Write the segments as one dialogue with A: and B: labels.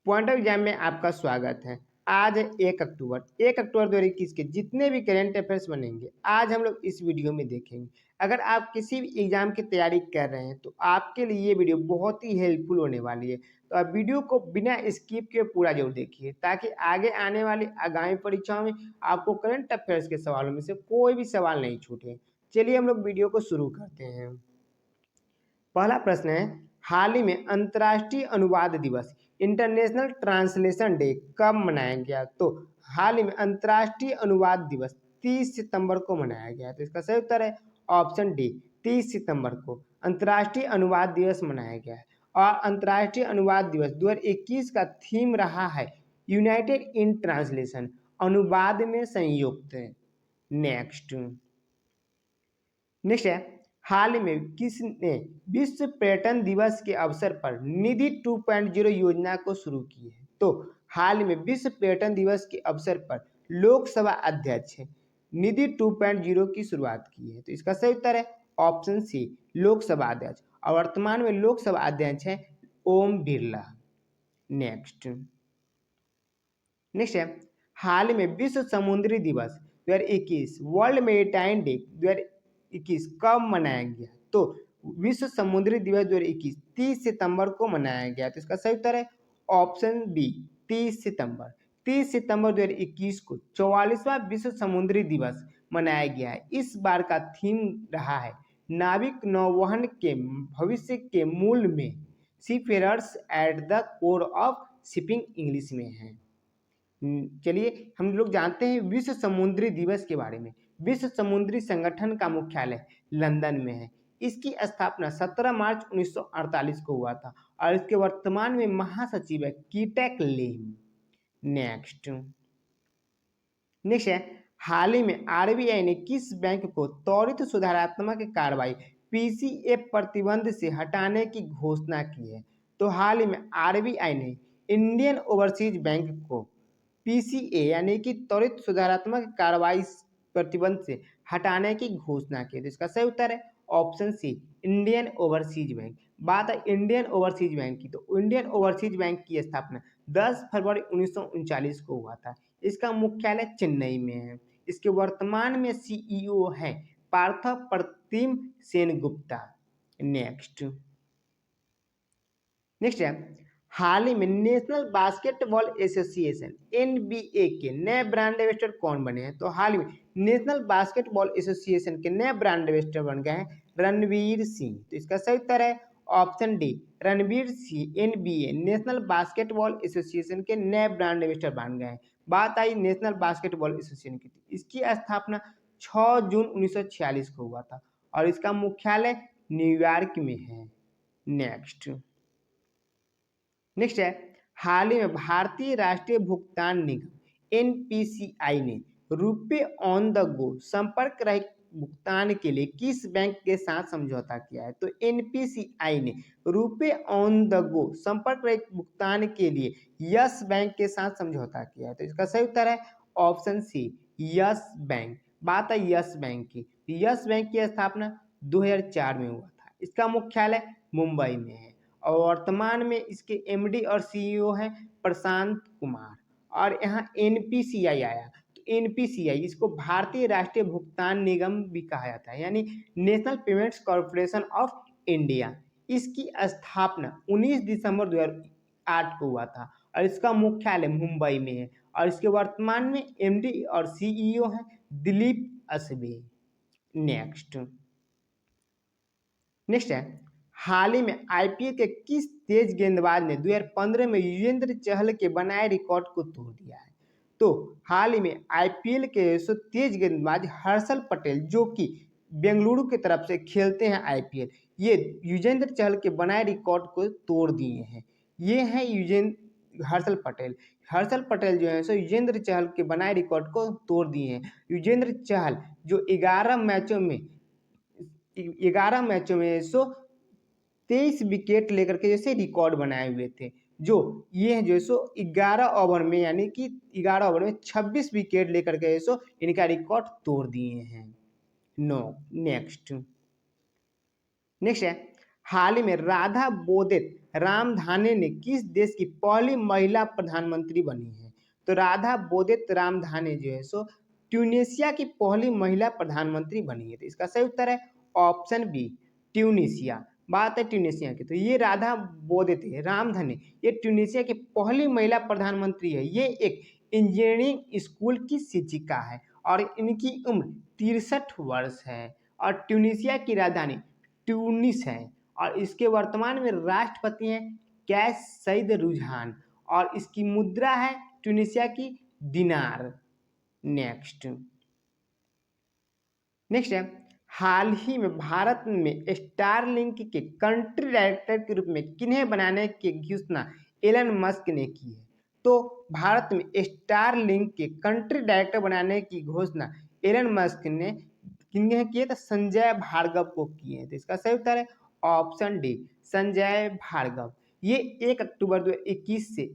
A: Point of exam में आपका स्वागत है। आज है 1 अक्टूबर 2021 के जितने भी करंट अफेयर्स बनेंगे आज हम लोग इस वीडियो में देखेंगे। अगर आप किसी भी एग्जाम की तैयारी कर रहे हैं तो आपके लिए ये वीडियो बहुत ही हेल्पफुल होने वाली है। तो आप वीडियो को बिना स्किप किए पूरा जरूर देखिए ताकि आगे आने वाली आगामी परीक्षाओं में आपको करंट अफेयर्स के सवालों में से कोई भी सवाल नहीं छूटे। चलिए हम लोग वीडियो को शुरू करते हैं। पहला प्रश्न है, हाल ही में अंतर्राष्ट्रीय अनुवाद दिवस इंटरनेशनल ट्रांसलेशन डे कब मनाया गया? तो हाल ही में अंतर्राष्ट्रीय अनुवाद दिवस 30 सितंबर को मनाया गया। तो इसका सही उत्तर है ऑप्शन डी, 30 सितंबर को अंतर्राष्ट्रीय अनुवाद दिवस मनाया गया है। और अंतर्राष्ट्रीय अनुवाद दिवस 2021 का थीम रहा है यूनाइटेड इन ट्रांसलेशन, अनुवाद में संयुक्त। नेक्स्ट नेक्स्ट है, हाल में किसने विश्व पर्यटन दिवस के अवसर पर निधि 2.0 योजना को शुरू की है? तो हाल में विश्व पर्यटन दिवस के अवसर पर लोकसभा अध्यक्ष निधि 2.0 की शुरुआत की है। तो इसका सही उत्तर है ऑप्शन सी, लोकसभा अध्यक्ष। और वर्तमान में लोकसभा अध्यक्ष है ओम बिरला। नेक्स्ट है, हाल में विश्व समुद्री दिवस 2021 वर्ल्ड मेरीटाइम डे 2021 कब मनाया गया? तो विश्व समुद्री दिवस 2021 30 सितंबर को मनाया गया। तो इसका सही उत्तर है ऑप्शन बी, 30 सितंबर। 30 सितंबर 2021 को 44वां विश्व समुद्री दिवस मनाया गया है। इस बार का थीम रहा है नाविक नौवहन के भविष्य के मूल में, seafarers at the core of shipping English में है। चलिए हम लोग जानते हैं विश्व समुद्री दिवस के बारे में। विश्व समुद्री संगठन का मुख्यालय लंदन में है। इसकी स्थापना 17 मार्च 1948 को हुआ था और इसके वर्तमान में महासचिव है कीटेक लेम। नेक्स्ट है, हाल ही में आरबीआई ने किस बैंक को त्वरित सुधारात्मक कार्रवाई पीसीएफ प्रतिबंध से हटाने की घोषणा की है? तो हाल ही में आरबीआई ने इंडियन ओवरसीज बैंक को पीसीए यानी कि त्वरित सुधारात्मक कार्रवाई प्रतिबंध से हटाने की घोषणा की। तो इसका सही उत्तर है option C, Indian Overseas Bank. बात है इंडियन ओवरसीज बैंक की, तो इंडियन ओवरसीज बैंक की स्थापना 10 फरवरी 1939 को हुआ था। इसका मुख्यालय चेन्नई में है। इसके वर्तमान में सीईओ है पार्थ प्रतिम सेनगुप्ता। नेक्स्ट है, हाल ही में नेशनल बास्केटबॉल एसोसिएशन एनबीए के नए ब्रांड एम्बेसडर कौन बने हैं? तो हाल ही में नेशनल बास्केटबॉल एसोसिएशन के नए ब्रांड एम्बेसडर बन गए हैं रणवीर सिंह। तो इसका सही उत्तर है option D, Ranveer Singh NBA national basketball association के नए ब्रांड एम्बेसडर बन गए हैं। बात आई नेशनल बास्केटबॉल एसोसिएशन की, इसकी स्थापना 6 जून 1946 को हुआ था और इसका मुख्यालय न्यूयॉर्क में है। नेक्स्ट है, हाल ही में भारतीय राष्ट्रीय भुगतान निगम एनपीसीआई ने रुपे ऑन द गो संपर्क रहित भुगतान के लिए किस बैंक के साथ समझौता किया है? तो एनपीसीआई ने रुपे ऑन द गो संपर्क रहित भुगतान के लिए यस बैंक के साथ समझौता किया है। तो इसका सही उत्तर है ऑप्शन सी, यस बैंक। बात है यस बैंक की, यस बैंक की स्थापना 2004 में हुआ था। इसका मुख्यालय मुंबई में है और वर्तमान में इसके एमडी और सीईओ हैं प्रशांत कुमार। और यहाँ एनपीसीआई आया, तो एनपीसीआई इसको भारतीय राष्ट्रीय भुगतान निगम भी कहा जाता है यानी national payments corporation of India. इसकी स्थापना 19 दिसंबर 2008 को हुआ था और इसका मुख्यालय मुंबई में है और इसके वर्तमान में एमडी और सीईओ हैं दिलीप असबे। नेक्स्ट है, हाल ही में आईपीएल के किस तेज गेंदबाज ने 2015 में युजवेंद्र चहल के बनाए रिकॉर्ड को तोड़ दिया है? तो हाल ही में आईपीएल के तेज गेंदबाज हर्षल पटेल जो कि बेंगलुरु की तरफ से खेलते हैं आईपीएल, ये युजवेंद्र चहल के बनाए रिकॉर्ड को तोड़ दिए हैं। ये हैं हर्षल पटेल। हर्षल पटेल जो है सो युजवेंद्र चहल के बनाए रिकॉर्ड को तोड़ दिए हैं। युजवेंद्र चहल जो 11 मैचों में 23 विकेट लेकर के जैसे रिकॉर्ड बनाए हुए थे, जो ये जो सो 11 ओवर में यानी कि 11 ओवर में 26 विकेट लेकर के सो इनका रिकॉर्ड तोड़ दिए हैं। नेक्स्ट है, हाल ही में राधा बोदेत रामधाने ने किस देश की पहली महिला प्रधानमंत्री बनी है? तो राधा बोदेत रामधाने जो है सो ट्यूनेशिया की पहली महिला प्रधानमंत्री बनी है। तो इसका सही उत्तर है ऑप्शन बी, ट्यूनीशिया। बात है ट्यूनीशिया की, तो ये राधा बोदेत रामधने ये ट्यूनीशिया की पहली महिला प्रधानमंत्री है। ये एक इंजीनियरिंग स्कूल की शिक्षिका है और इनकी उम्र 63 वर्ष है और ट्यूनीशिया की राजधानी ट्यूनिस है और इसके वर्तमान में राष्ट्रपति हैं कैस सईद रुझान और इसकी मुद्रा है ट्यूनीशिया की दिनार। नेक्स्ट है, हाल ही में भारत में स्टारलिंक के कंट्री डायरेक्टर के रूप में किन्हें बनाने की घोषणा एलन मस्क ने की है? तो भारत में स्टारलिंक के कंट्री डायरेक्टर बनाने की घोषणा एलन मस्क ने किन्हें की है? तो संजय भार्गव को किए हैं। तो इसका सही उत्तर है ऑप्शन डी, संजय भार्गव। ये 1 अक्टूबर 2021 से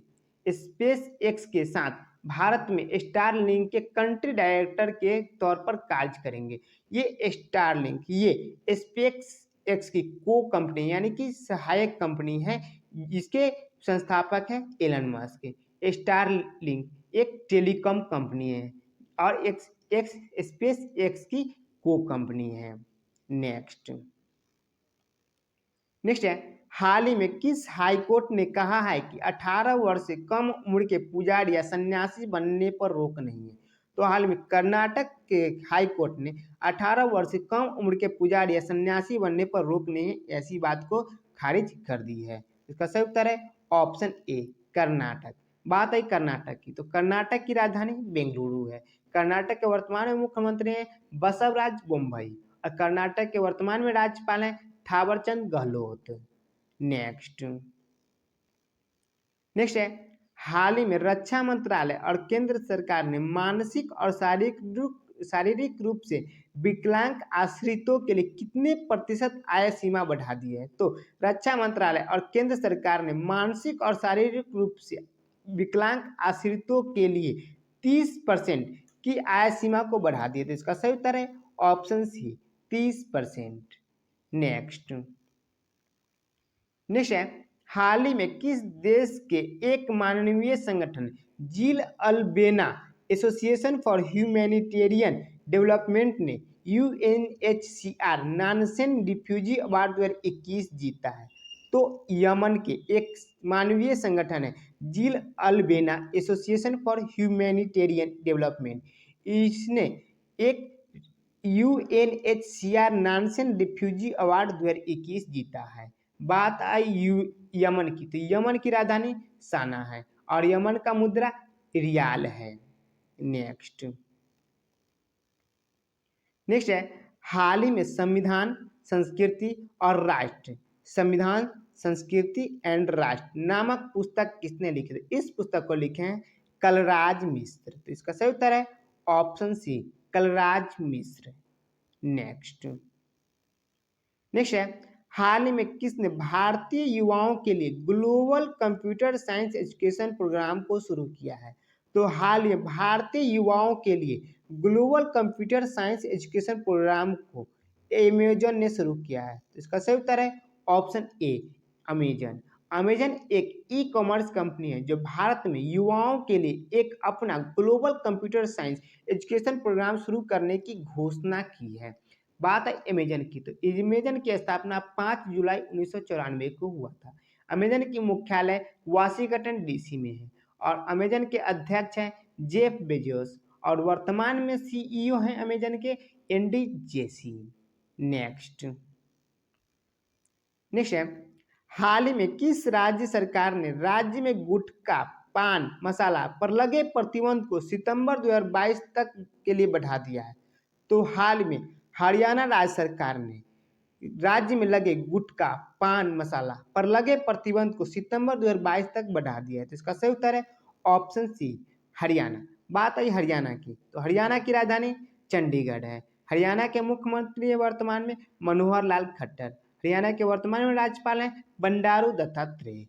A: स्पेस एक्स के साथ भारत में स्टारलिंक के कंट्री डायरेक्टर के तौर पर कार्य करेंगे। ये स्टारलिंक ये स्पेस एक्स की को कंपनी यानी कि सहायक कंपनी है, जिसके संस्थापक हैं एलन मस्क। स्टारलिंक एक टेलीकॉम कंपनी है और एक्स स्पेस एक्स की को कंपनी है। नेक्स्ट है, हाल ही में किस हाई कोर्ट ने कहा है कि 18 वर्ष से कम उम्र के पुजारी या सन्यासी बनने पर रोक नहीं है? तो हाल में कर्नाटक के हाई कोर्ट ने 18 वर्ष से कम उम्र के पुजारी या सन्यासी बनने पर रोक नहीं है, ऐसी बात को खारिज कर दी है। इसका सही उत्तर है ऑप्शन ए, कर्नाटक। बात आई कर्नाटक की, तो कर्नाटक की राजधानी बेंगलुरु है। कर्नाटक के वर्तमान में मुख्यमंत्री हैं बसवराज बोम्मई और कर्नाटक के वर्तमान में राज्यपाल हैं थावरचंद गहलोत। नेक्स्ट है, हाल ही में रक्षा मंत्रालय और केंद्र सरकार ने मानसिक और शारीरिक रूप से विकलांग आश्रितों के लिए कितने प्रतिशत आय सीमा बढ़ा दी है? तो रक्षा मंत्रालय और केंद्र सरकार ने मानसिक और शारीरिक रूप से विकलांग आश्रितों के लिए 30% की आय सीमा को बढ़ा दी है। तो इसका सही उत्तर है ऑप्शन सी, 30%। नेक्स्ट है, हाल ही में किस देश के एक मानवीय संगठन जिल अल्बेना एसोसिएशन फॉर ह्यूमैनिटेरियन डेवलपमेंट ने UNHCR नानसेन रिफ्यूजी अवार्ड 2021 जीता है? तो यमन के एक मानवीय संगठन है जिल अल्बेना एसोसिएशन फॉर ह्यूमैनिटेरियन डेवलपमेंट, इसने एक UNHCR नानसेन रिफ्यूजी अवार्ड 2021 जीता है। बात आई यमन की, तो यमन की राजधानी साना है और यमन का मुद्रा रियाल है। नेक्स्ट है, हाल ही में संविधान संस्कृति और राष्ट्र, संविधान संस्कृति एंड राष्ट्र नामक पुस्तक किसने लिखी थी? इस पुस्तक को लिखे हैं कलराज मिश्र। तो इसका सही उत्तर है option C, Kalraj Mishra. Next है, हाल ही में किसने भारतीय युवाओं के लिए global computer science education programme को शुरू किया है? तो हाल ही में भारतीय युवाओं के लिए global computer science education programme को अमेजन ने शुरू किया है। तो इसका सही उत्तर है ऑप्शन ए, अमेजन। अमेजन एक ई कॉमर्स कंपनी है जो भारत में युवाओं के लिए एक अपना global computer science education programme शुरू करने की घोषणा की है। बात है अमेजन की, तो अमेजन की स्थापना 5 जुलाई 1994 को हुआ था। अमेजन की मुख्यालय वाशिंगटन DC में है और अमेजन के अध्यक्ष हैं जेफ बेजोस और वर्तमान में CEO हैं अमेजन के एंडी जेसी। नेक्स्ट है, हाल ही में किस राज्य सरकार ने राज्य में गुटखा पान मसाला पर लगे प्रतिबंध को सितंबर 2022 तक के लिए बढ़ा दिया है? तो हाल में हरियाणा राज्य सरकार ने राज्य में लगे गुटखा पान मसाला पर लगे प्रतिबंध को सितंबर 2022 तक बढ़ा दिया है। तो इसका सही उत्तर है ऑप्शन सी, हरियाणा। बात आई हरियाणा की, तो हरियाणा की राजधानी चंडीगढ़ है। हरियाणा के मुख्यमंत्री है वर्तमान में मनोहर लाल खट्टर। हरियाणा के वर्तमान में राज्यपाल हैं बंडारू दत्तात्रेय।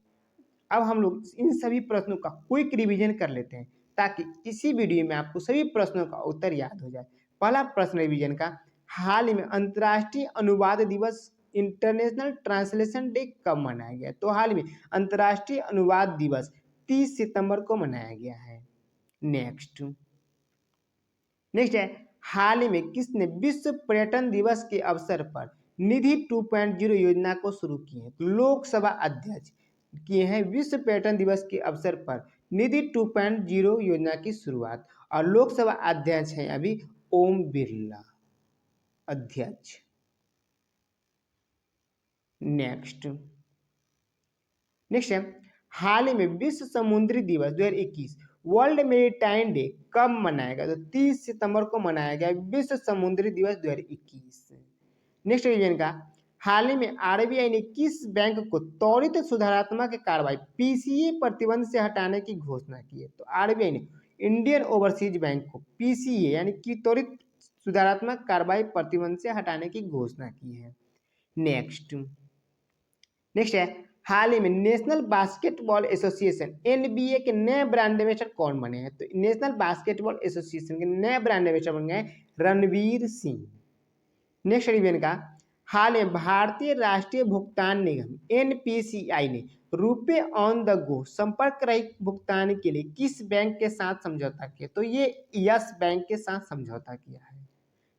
A: अब हम लोग इन सभी प्रश्नों का क्विक रिवीजन कर लेते हैं ताकि इसी वीडियो में आपको सभी प्रश्नों का उत्तर याद हो जाए। पहला प्रश्न रिवीजन का, हाल ही में अंतर्राष्ट्रीय अनुवाद दिवस इंटरनेशनल ट्रांसलेशन डे कब मनाया गया? तो हाल में अंतर्राष्ट्रीय अनुवाद दिवस 30 सितंबर को मनाया गया है। नेक्स्ट है, हाल ही में किसने विश्व पर्यटन दिवस के अवसर पर निधि 2.0 योजना को शुरू की है? तो लोकसभा अध्यक्ष किए हैं विश्व पर्यटन दिवस के अवसर पर निधि 2.0 योजना की शुरुआत, और लोकसभा अध्यक्ष हैं अभी ओम बिरला अध्यक्ष। नेक्स्ट है, हाल ही में विश्व समुद्री दिवस 2021 वर्ल्ड मेरीटाइम डे कब मनाएगा? तो 30 सितंबर को मनाया गया विश्व समुद्री दिवस 2021। नेक्स्ट रिवीजन का, हाल ही में आरबीआई ने किस बैंक को त्वरित सुधारात्मक कार्रवाई पीसीए प्रतिबंध से हटाने की घोषणा की है? तो आरबीआई ने इंडियन ओवरसीज बैंक को पीसीए यानी कि त्वरित सुधारात्मक कार्रवाई प्रतिबंध से हटाने की घोषणा की है। नेक्स्ट है, हाल ही में नेशनल बास्केटबॉल एसोसिएशन एनबीए के नए ब्रांड एम्बेसडर कौन बने हैं? तो नेशनल बास्केटबॉल एसोसिएशन के नए ब्रांड एम्बेसडर बन गए रणवीर सिंह। नेक्स्ट रिवीजन का, हाल में भारतीय राष्ट्रीय भुगतान निगम एनपीसीआई ने रुपे ऑन द गो संपर्क रहित भुगतान के लिए किस बैंक के साथ समझौता किया? तो ये यस बैंक के साथ समझौता किया है।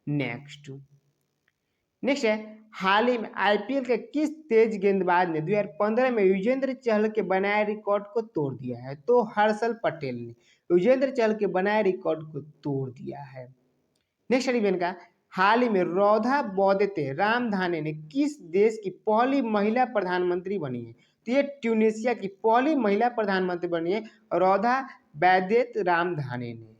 A: नेक्स्ट है, हाल ही में आईपीएल के किस तेज गेंदबाज ने 2015 में युजवेंद्र चहल के बनाए रिकॉर्ड को तोड़ दिया है? तो हर्षल पटेल ने युजवेंद्र चहल के बनाए रिकॉर्ड को तोड़ दिया है। नेक्स्ट रिवीजन का, हाल ही में रौधा बौदेते रामधाने ने किस देश की पहली महिला प्रधानमंत्री बनी है? तो ये ट्यूनीशिया की पहली महिला प्रधानमंत्री बनी है रौधा बैदेत रामधाने ने।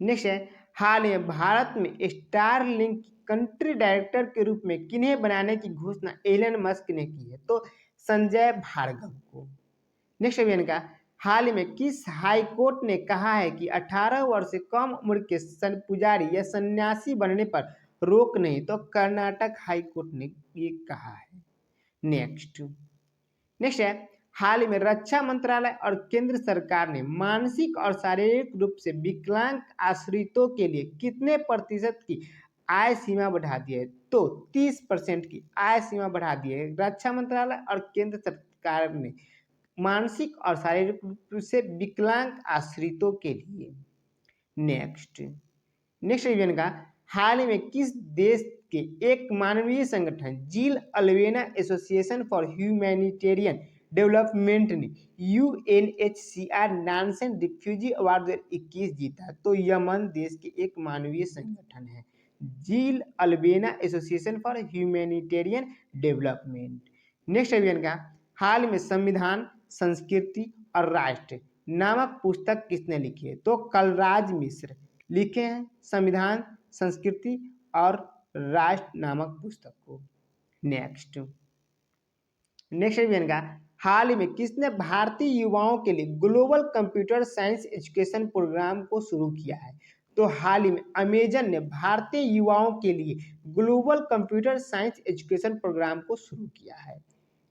A: नेक्स्ट है, हाल में भारत में स्टार लिंक कंट्री डायरेक्टर के रूप में किन्हें बनाने की घोषणा एलन मस्क ने की है? तो संजय भार्गव को। नेक्स्ट रिवीजन का, हाल ही में किस हाई कोर्ट ने कहा है कि 18 वर्ष से कम उम्र के पुजारी या सन्यासी बनने पर रोक नहीं? तो कर्नाटक हाई कोर्ट ने ये कहा है। नेक्स्ट है, हाल ही में रक्षा मंत्रालय और केंद्र सरकार ने मानसिक और शारीरिक रूप से विकलांग आश्रितों के लिए कितने प्रतिशत की आय सीमा बढ़ा दी है? तो 30% की आय सीमा बढ़ा दी है रक्षा मंत्रालय और केंद्र सरकार ने मानसिक और शारीरिक रूप से विकलांग आश्रितों के लिए। नेक्स्ट रिवीजन का, हाल ही में किस देश के एक मानवीय संगठन जील अल्वेना एसोसिएशन फॉर ह्यूमैनिटेरियन डेवलपमेंट ने यूएनएचसीआर नानसेन रिफ्यूजी अवार्ड 2021 जीता? तो यमन देश के एक मानवीय संगठन है जील अल्वेना association for humanitarian development. Next revision का, हाल में संविधान संस्कृति और राष्ट्र नामक पुस्तक किसने लिखी है? तो कलराज मिश्र लिखे हैं संविधान संस्कृति और राष्ट्र नामक पुस्तक को। नेक्स्ट रिवीजन का, हाल ही में किसने भारतीय युवाओं के लिए global computer science education programme को शुरू किया है? तो हाल ही में अमेजन ने भारतीय युवाओं के लिए global computer science education programme को शुरू किया है।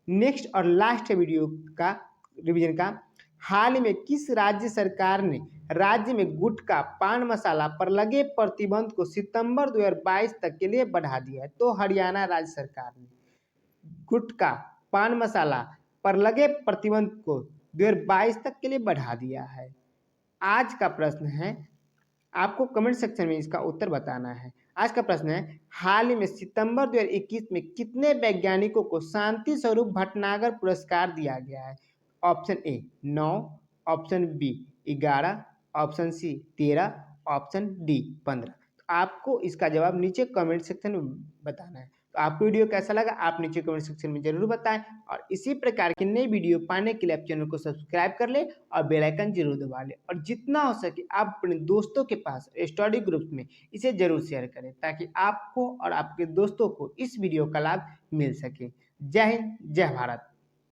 A: नेक्स्ट और लास्ट वीडियो का रिवीजन का, हाल ही में किस राज्य सरकार ने राज्य में गुटखा पान मसाला पर लगे प्रतिबंध को सितंबर 2022 तक के लिए बढ़ा दिया है? तो हरियाणा राज्य सरकार ने गुटखा पान मसाला पर लगे प्रतिबंध को 2022 तक के लिए बढ़ा दिया है। आज का प्रश्न है, आपको कमेंट सेक्शन में इसका उत्तर बताना है। आज का प्रश्न है, हाल ही में सितंबर 2021 में कितने वैज्ञानिकों को शांति स्वरूप भटनागर पुरस्कार दिया गया है? Option A 9, option B 11, option C 13, option D 15। तो आपको इसका जवाब नीचे कमेंट सेक्शन में बताना है। तो आपको वीडियो कैसा लगा आप नीचे कमेंट सेक्शन में जरूर बताएं, और इसी प्रकार की नई वीडियो पाने के लिए आप चैनल को सब्सक्राइब कर ले और बेल आइकन जरूर दबा ले, और जितना हो सके आप अपने दोस्तों के पास स्टडी ग्रुप में इसे जरूर शेयर करें ताकि आपको और आपके दोस्तों को इस वीडियो का लाभ मिल सके। जय हिंद, जय भारत।